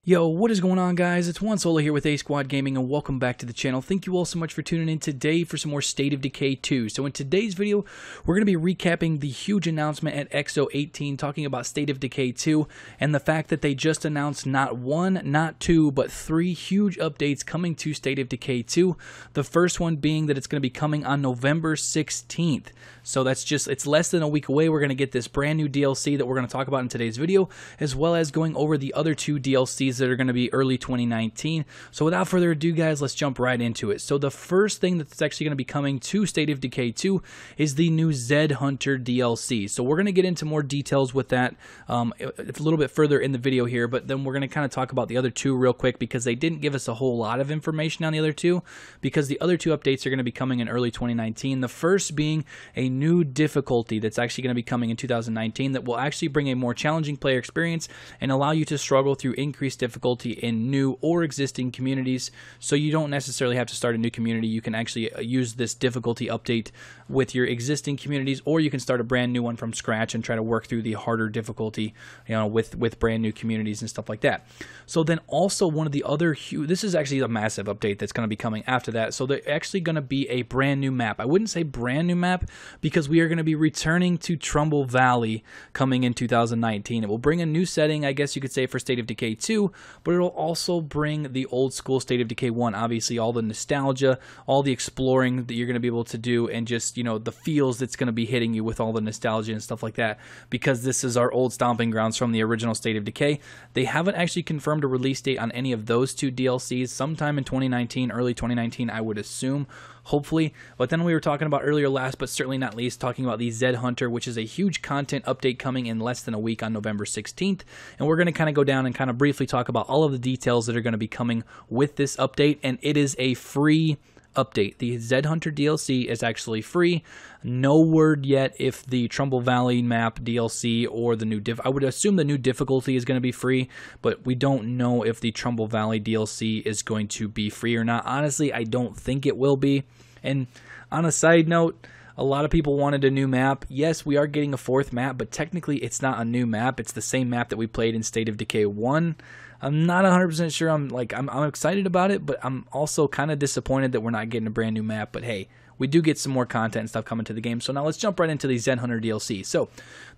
Yo, what is going on, guys? It's One Solo here with ASQD Gaming, and welcome back to the channel. Thank you all so much for tuning in today for some more State of Decay 2. So in today's video, we're going to be recapping the huge announcement at XO18, talking about State of Decay 2, and the fact that they just announced not one, not two, but three huge updates coming to State of Decay 2. The first one being that it's going to be coming on November 16th. So it's less than a week away. We're going to get this brand new DLC that we're going to talk about in today's video, as well as going over the other two DLCs that are going to be early 2019. So without further ado, guys, let's jump right into it. So the first thing that's actually going to be coming to State of Decay 2 is the new Zed Hunter DLC. So we're going to get into more details with that a little bit further in the video here, but then we're going to kind of talk about the other two real quick because they didn't give us a whole lot of information on the other two, because the other two updates are going to be coming in early 2019. The first being a new difficulty that's actually going to be coming in 2019 that will actually bring a more challenging player experience and allow you to struggle through increased difficulty in new or existing communities. So you don't necessarily have to start a new community. You can actually use this difficulty update with your existing communities, or you can start a brand new one from scratch and try to work through the harder difficulty, you know, with brand new communities and stuff like that. So then also one of the other this is actually a massive update that's going to be coming after that. So they're actually going to be a brand new map. I wouldn't say brand new map because we are going to be returning to Trumbull Valley coming in 2019. It will bring a new setting, I guess you could say, for State of Decay 2, but it'll also bring the old school State of Decay 1, obviously all the nostalgia, all the exploring that you're going to be able to do, and just, you know, the feels that's going to be hitting you with all the nostalgia and stuff like that, because this is our old stomping grounds from the original State of Decay. They haven't actually confirmed a release date on any of those two DLCs. Sometime in 2019, early 2019, I would assume, hopefully. But then we were talking about earlier, last but certainly not least, talking about the Zed Hunter, which is a huge content update coming in less than a week on November 16th. And we're going to kind of go down and kind of briefly talk about all of the details that are going to be coming with this update. And it is a free update. The Zed Hunter DLC is actually free. No word yet if the Trumbull Valley map DLC or the new I would assume the new difficulty is going to be free, but we don't know if the Trumbull Valley DLC is going to be free or not. Honestly, I don't think it will be. And on a side note, a lot of people wanted a new map. Yes, we are getting a fourth map, but technically it's not a new map. It's the same map that we played in State of Decay 1. I'm not 100% sure. I'm excited about it, but I'm also kind of disappointed that we're not getting a brand new map. But hey, we do get some more content and stuff coming to the game. So now let's jump right into the Zed Hunter DLC. So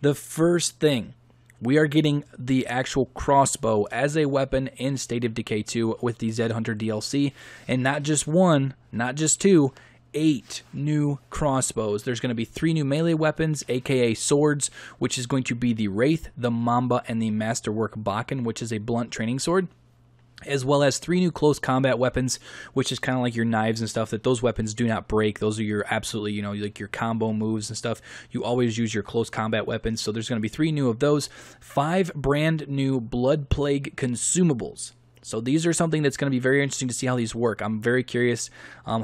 the first thing, we are getting the actual crossbow as a weapon in State of Decay 2 with the Zed Hunter DLC. And not just one, not just two, 8 new crossbows. There's going to be 3 new melee weapons, aka swords, which is going to be the Wraith, the Mamba, and the Masterwork Bakken, which is a blunt training sword, as well as 3 new close combat weapons, which is kind of like your knives and stuff, that those weapons do not break. Those are your absolutely, you know, like your combo moves and stuff. You always use your close combat weapons. So there's going to be 3 new of those. 5 brand new Blood Plague consumables. So these are something that's going to be very interesting to see how these work. I'm very curious how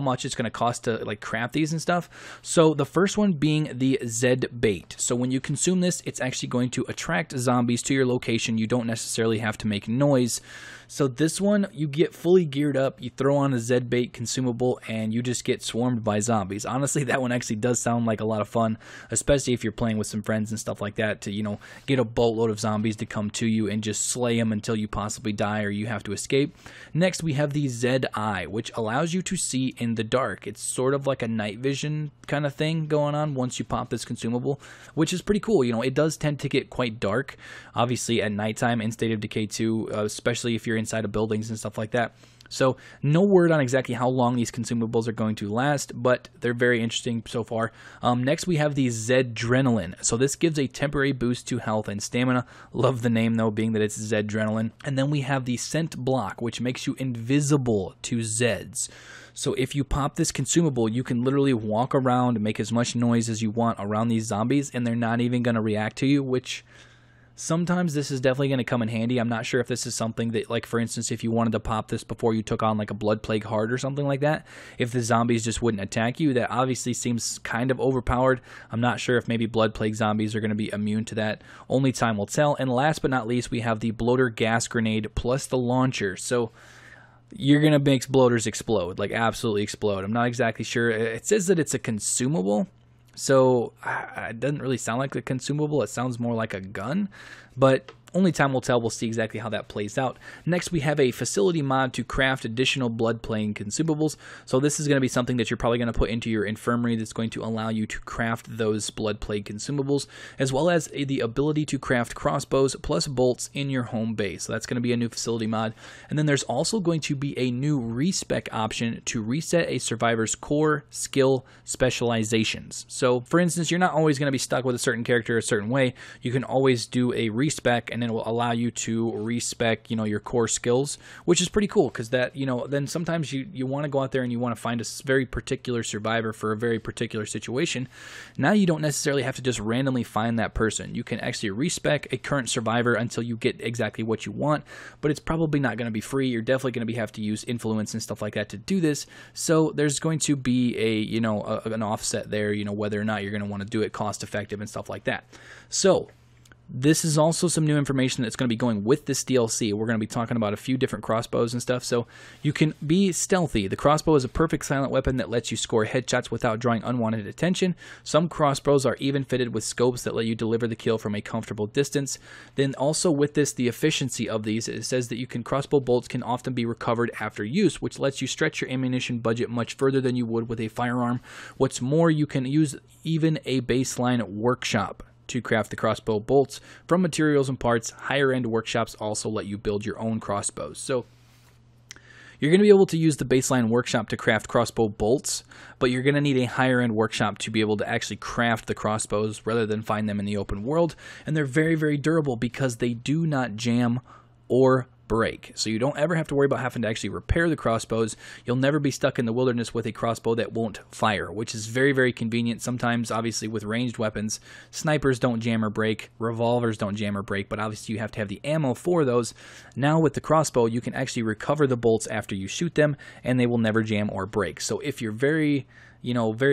much it's going to cost to like craft these and stuff. So the first one being the Zed Bait. So when you consume this, it's actually going to attract zombies to your location. You don't necessarily have to make noise. So this one, you get fully geared up, you throw on a Zed Bait consumable, and you just get swarmed by zombies. Honestly, that one actually does sound like a lot of fun, especially if you're playing with some friends and stuff like that, to, you know, get a boatload of zombies to come to you and just slay them until you possibly die or you have to escape. Next, we have the Zed Eye, which allows you to see in the dark. It's sort of like a night vision kind of thing going on once you pop this consumable, which is pretty cool. You know, it does tend to get quite dark, obviously, at nighttime in State of Decay 2, especially if you're inside of buildings and stuff like that. So no word on exactly how long these consumables are going to last, but they're very interesting so far. Next, we have the Zedrenaline. So this gives a temporary boost to health and stamina. Love the name, though, being that it's Zedrenaline. And then we have the Scent Block, which makes you invisible to Zeds. So if you pop this consumable, you can literally walk around and make as much noise as you want around these zombies, and they're not even going to react to you, which sometimes this is definitely going to come in handy. I'm not sure if this is something that, like, for instance, if you wanted to pop this before you took on like a Blood Plague Heart or something like that, if the zombies just wouldn't attack you, that obviously seems kind of overpowered. I'm not sure if maybe Blood Plague zombies are going to be immune to that. Only time will tell. And last but not least, we have the Bloater Gas Grenade plus the launcher. So you're going to make bloaters explode, like absolutely explode. I'm not exactly sure. It says that it's a consumable. So it doesn't really sound like a consumable. It sounds more like a gun. But only time will tell. We'll see exactly how that plays out. Next, we have a facility mod to craft additional blood plague consumables. So this is going to be something that you're probably going to put into your infirmary that's going to allow you to craft those blood plague consumables, as well as the ability to craft crossbows plus bolts in your home base. So that's going to be a new facility mod. And then there's also going to be a new respec option to reset a survivor's core skill specializations. So for instance, you're not always going to be stuck with a certain character a certain way. You can always do a respec, and then it will allow you to respec, your core skills, which is pretty cool, because that, then sometimes you want to go out there and you want to find a very particular survivor for a very particular situation. Now you don't necessarily have to just randomly find that person. You can actually respec a current survivor until you get exactly what you want, but it's probably not going to be free. You're definitely going to have to use influence and stuff like that to do this. So there's going to be an offset there, whether or not you're going to want to do it cost effective and stuff like that. So this is also some new information that's going to be going with this DLC. We're going to be talking about a few different crossbows and stuff. So you can be stealthy. The crossbow is a perfect silent weapon that lets you score headshots without drawing unwanted attention. Some crossbows are even fitted with scopes that let you deliver the kill from a comfortable distance. Then also with this, the efficiency of these, it says that crossbow bolts can often be recovered after use, which lets you stretch your ammunition budget much further than you would with a firearm. What's more, you can use even a baseline workshop to craft the crossbow bolts from materials and parts. Higher end workshops also let you build your own crossbows. So you're going to be able to use the baseline workshop to craft crossbow bolts, but you're going to need a higher end workshop to be able to actually craft the crossbows rather than find them in the open world. And they're very, very durable because they do not jam or break. So you don't ever have to worry about having to actually repair the crossbows. You'll never be stuck in the wilderness with a crossbow that won't fire, which is very, very convenient. Sometimes, obviously, with ranged weapons, snipers don't jam or break, revolvers don't jam or break, but obviously you have to have the ammo for those. Now with the crossbow, you can actually recover the bolts after you shoot them, and they will never jam or break. So if you're very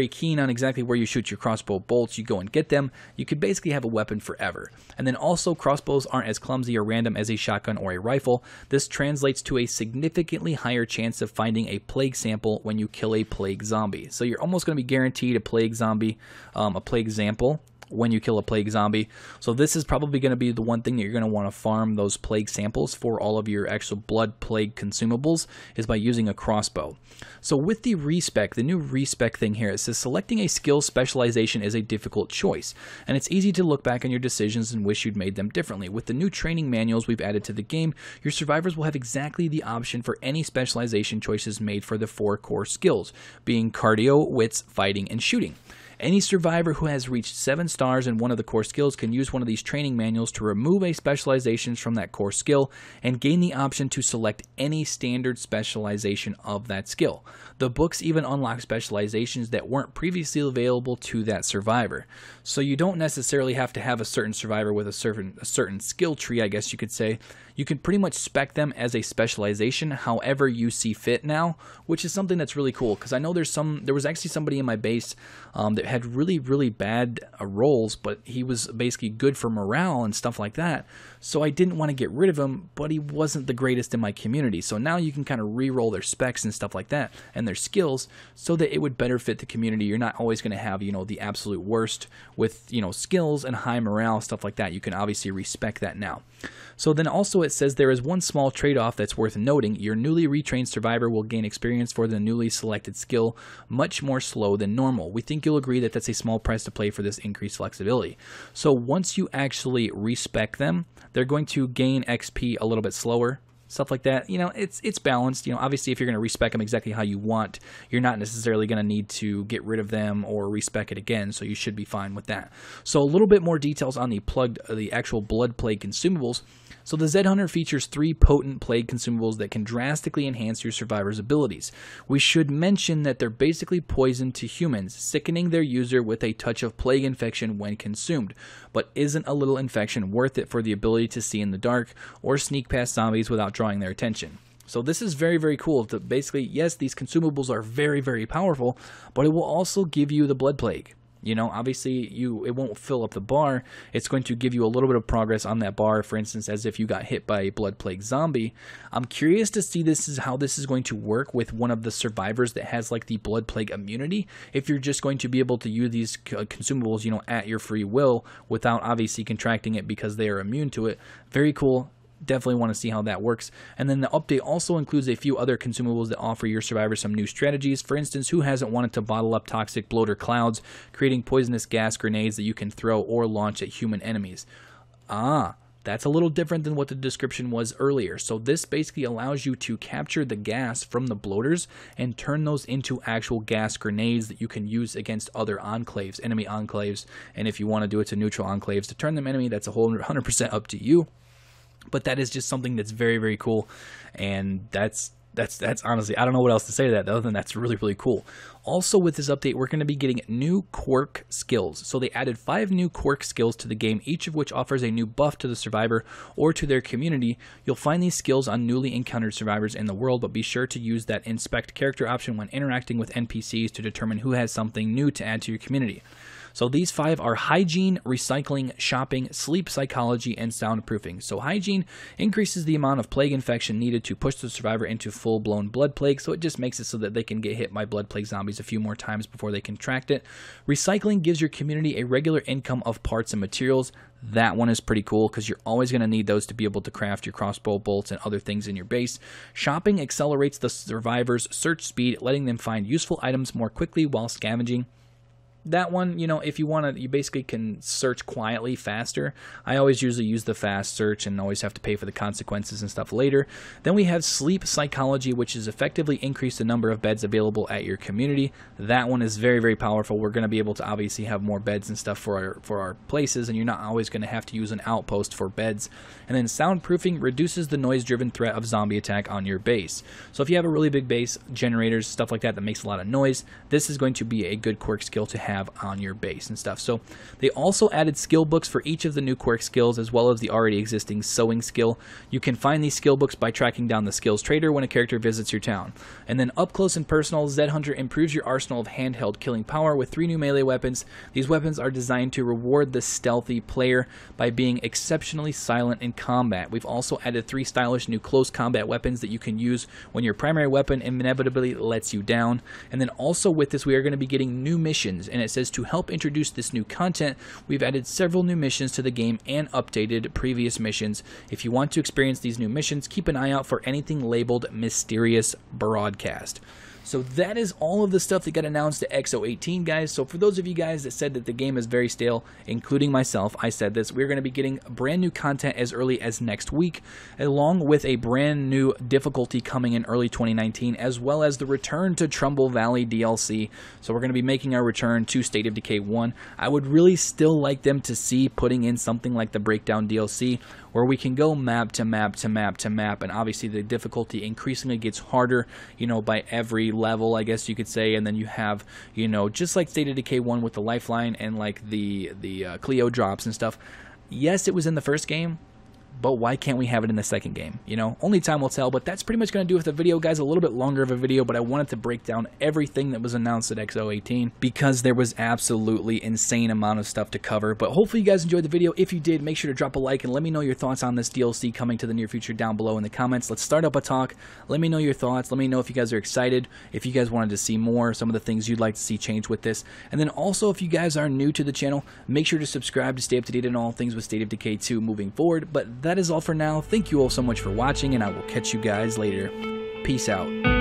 keen on exactly where you shoot your crossbow bolts, you go and get them. You could basically have a weapon forever. And then also, crossbows aren't as clumsy or random as a shotgun or a rifle. This translates to a significantly higher chance of finding a plague sample when you kill a plague zombie. So you're almost going to be guaranteed a plague sample when you kill a plague zombie. So this is probably going to be the one thing that you're going to want to farm those plague samples for all of your actual blood plague consumables, is by using a crossbow. So with the respec, the new respec thing here, it says selecting a skill specialization is a difficult choice, and it's easy to look back on your decisions and wish you'd made them differently. With the new training manuals we've added to the game, your survivors will have exactly the option for any specialization choices made for the 4 core skills, being cardio, wits, fighting, and shooting. Any survivor who has reached 7 stars in one of the core skills can use one of these training manuals to remove a specialization from that core skill and gain the option to select any standard specialization of that skill. The books even unlock specializations that weren't previously available to that survivor. So you don't necessarily have to have a certain survivor with a certain skill tree, I guess you could say. You can pretty much spec them as a specialization however you see fit now, which is something that's really cool, because I know there was actually somebody in my base that had really, really bad rolls, but he was basically good for morale and stuff like that. So I didn't want to get rid of him, but he wasn't the greatest in my community. So now you can kind of re-roll their specs and stuff like that, and their skills, so that it would better fit the community. You're not always going to have, the absolute worst with, skills and high morale, stuff like that. You can obviously respec that now. So then also it says there is one small trade-off that's worth noting. Your newly retrained survivor will gain experience for the newly selected skill much more slow than normal. We think you'll agree that that's a small price to pay for this increased flexibility. So once you actually respec them, they're going to gain XP a little bit slower. Stuff like that. It's balanced. Obviously, if you're going to respec them exactly how you want, you're not necessarily going to need to get rid of them or respec it again, so you should be fine with that. So a little bit more details on the actual blood plague consumables. So the Zed Hunter features 3 potent plague consumables that can drastically enhance your survivor's abilities. We should mention that they're basically poison to humans, sickening their user with a touch of plague infection when consumed. But isn't a little infection worth it for the ability to see in the dark or sneak past zombies without drawing their attention? So this is very, very cool. Basically, yes, these consumables are very, very powerful, but it will also give you the blood plague. You know, obviously it won't fill up the bar. It's going to give you a little bit of progress on that bar, for instance, as if you got hit by a blood plague zombie. I'm curious to see how this is going to work with one of the survivors that has like the blood plague immunity. If you're just going to be able to use these consumables, you know, at your free will without obviously contracting it because they are immune to it. Very cool. Definitely want to see how that works. And then the update also includes a few other consumables that offer your survivors some new strategies. For instance, who hasn't wanted to bottle up toxic bloater clouds, creating poisonous gas grenades that you can throw or launch at human enemies? That's a little different than what the description was earlier. So this basically allows you to capture the gas from the bloaters and turn those into actual gas grenades that you can use against other enclaves, enemy enclaves. And if you want to do it to neutral enclaves to turn them enemy, that's a whole 100% up to you. But that is just something that's very, very cool, and that's honestly, I don't know what else to say to that other than that's really, really cool. Also with this update, we're going to be getting new Quirk skills. So they added 5 new Quirk skills to the game, each of which offers a new buff to the survivor or to their community. You'll find these skills on newly encountered survivors in the world, but be sure to use that inspect character option when interacting with NPCs to determine who has something new to add to your community. So these 5 are hygiene, recycling, shopping, sleep psychology, and soundproofing. So hygiene increases the amount of plague infection needed to push the survivor into full-blown blood plague, so it just makes it so that they can get hit by blood plague zombies a few more times before they contract it. Recycling gives your community a regular income of parts and materials. That one is pretty cool because you're always going to need those to be able to craft your crossbow bolts and other things in your base. Shopping accelerates the survivor's search speed, letting them find useful items more quickly while scavenging. That one, you know, if you want to, you basically can search quietly faster. I always usually use the fast search and always have to pay for the consequences and stuff later. Then we have sleep psychology, which is effectively increase the number of beds available at your community. That one is very, very powerful. We're going to be able to obviously have more beds and stuff for our places, and you're not always going to have to use an outpost for beds. And then soundproofing reduces the noise-driven threat of zombie attack on your base. So if you have a really big base, generators, stuff like that makes a lot of noise, this is going to be a good Quirk skill to have on your base and stuff. So they also added skill books for each of the new Quirk skills, as well as the already existing sewing skill. You can find these skill books by tracking down the skills trader when a character visits your town. And then up close and personal, Zed Hunter improves your arsenal of handheld killing power with 3 new melee weapons. These weapons are designed to reward the stealthy player by being exceptionally silent in combat. We've also added 3 stylish new close combat weapons that you can use when your primary weapon inevitably lets you down. And then also with this, we are going to be getting new missions, and it says to help introduce this new content, we've added several new missions to the game and updated previous missions. If you want to experience these new missions, keep an eye out for anything labeled Mysterious Broadcast. So that is all of the stuff that got announced at XO18, guys. So for those of you guys that said that the game is very stale, including myself, I said this, we're going to be getting brand new content as early as next week, along with a brand new difficulty coming in early 2019, as well as the return to Trumbull Valley DLC. So we're going to be making our return to State of Decay 1. I would really still like them to see putting in something like the Breakdown DLC, where we can go map to map to map to map, and obviously the difficulty increasingly gets harder, you know, by every level, I guess you could say. And then you have, you know, just like State of Decay 1 with the lifeline and like the Clio drops and stuff. Yes, it was in the first game, but why can't we have it in the second game? You know, only time will tell. But that's pretty much going to do it with the video, guys. A little bit longer of a video, but I wanted to break down everything that was announced at XO18 because there was absolutely insane amount of stuff to cover. But hopefully you guys enjoyed the video. If you did, make sure to drop a like and let me know your thoughts on this DLC coming to the near future down below in the comments. Let's start up a talk. Let me know your thoughts. Let me know if you guys are excited, if you guys wanted to see more, some of the things you'd like to see change with this. And then also, if you guys are new to the channel, make sure to subscribe to stay up to date on all things with State of Decay 2 moving forward. But that is all for now. Thank you all so much for watching, and I will catch you guys later. Peace out.